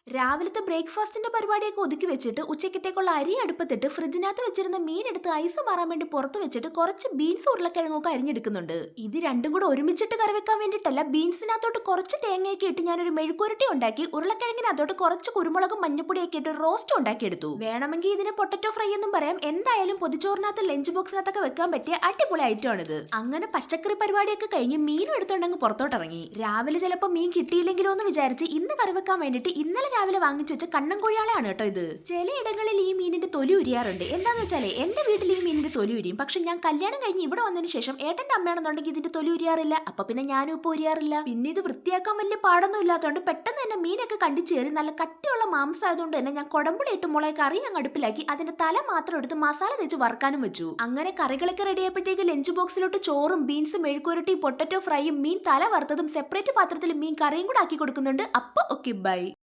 രാവിലത്തെ ബ്രേക്ക്ഫാസ്റ്റിന്റെ പരിപാടിയൊക്കെ ഒതുക്കി വെച്ചിട്ട് ഉച്ചക്കത്തേക്കുള്ള അരി അടുപ്പത്തിട്ട് ഫ്രിഡ്ജിനകത്ത് വെച്ചിരുന്ന മീൻ എടുത്ത് ഐസ് മാറാൻ വേണ്ടി പുറത്ത് വെച്ചിട്ട് കുറച്ച് ബീൻസ് ഉരുളക്കിഴങ്ങൊക്കെ അരിഞ്ഞെടുക്കുന്നുണ്ട്. ഇത് രണ്ടും കൂടെ ഒരുമിച്ചിട്ട് കറി വെക്കാൻ വേണ്ടിയിട്ടല്ല, ബീൻസിനകത്തോട്ട് കുറച്ച് തേങ്ങയൊക്കെ ഇട്ട് ഞാനൊരു മെഴുക്കുരുട്ടി ഉണ്ടാക്കി ഉരുളക്കിഴങ്ങിനകത്തോട്ട് കുറച്ച് കുരുമുളകും മഞ്ഞപ്പൊടിയൊക്കെ ഇട്ട് റോസ്റ്റ് ഉണ്ടാക്കിയെടുത്തു. വേണമെങ്കിൽ ഇതിന് പൊട്ടറ്റോ ഫ്രൈ എന്നും പറയാം. എന്തായാലും പൊതിച്ചോറിനകത്ത് ലഞ്ച് ബോക്സിനകത്തൊക്കെ വെക്കാൻ പറ്റിയ അടിപൊളി ഐറ്റം ആണിത്. അങ്ങനെ പച്ചക്കറി പരിപാടിയൊക്കെ കഴിഞ്ഞ് മീനും എടുത്തോണ്ടങ്ങ് പുറത്തോട്ടിറങ്ങി. രാവിലെ ചിലപ്പോൾ മീൻ കിട്ടിയില്ലെങ്കിലോ എന്ന് വിചാരിച്ച് ഇന്ന് കറി വെക്കാൻ വേണ്ടിയിട്ട് ഇന്നലെ രാവിലെ വാങ്ങിച്ചു വെച്ച കണ്ണൻ കോഴിയാളെയാണ് കേട്ടോ ഇത്. ചിലയിടങ്ങളിൽ ഈ മീനിന്റെ തൊലി ഉരിയാറുണ്ട്. എന്താന്ന് വെച്ചാലേ എന്റെ വീട്ടിൽ ഈ മീനിന്റെ തൊലി ഉരിയും. പക്ഷെ ഞാൻ കല്യാണം കഴിഞ്ഞ് ഇവിടെ വന്നതിന് ശേഷം ഏട്ടന്റെ അമ്മയാണെന്നുണ്ടെങ്കിൽ ഇതിന്റെ തൊലി ഉരിയാറില്ല. അപ്പൊ പിന്നെ ഞാനും ഇപ്പൊ ഉരിയാറില്ല. പിന്നെ ഇത് വൃത്തിയാക്കാൻ വലിയ പാടൊന്നും ഇല്ലാത്തതുകൊണ്ട് പെട്ടെന്ന് തന്നെ മീനൊക്കെ കണ്ടിച്ചേറി നല്ല കട്ടിയുള്ള മാംസമായതുകൊണ്ട് തന്നെ ഞാൻ കുടമ്പുളി ഇട്ട് മുളക് കറി ഞാൻ അടുപ്പിലാക്കി അതിന്റെ തല മാത്രം എടുത്ത് മസാല തേച്ച് വറുക്കാനും വെച്ചു. അങ്ങനെ കറികളൊക്കെ റെഡി ആയപ്പോഴത്തേക്ക് ലഞ്ച് ബോക്സിലോട്ട് ചോറും ബീൻസും മെഴുക്കുരട്ടി പൊട്ടറ്റോ ഫ്രൈയും മീൻ തല വറുത്തതും സെപ്പറേറ്റ് പാത്രത്തിൽ മീൻ കറിയും കൂടെ ആക്കി കൊടുക്കുന്നുണ്ട്. അപ്പൊ ഓക്കെ ബൈ.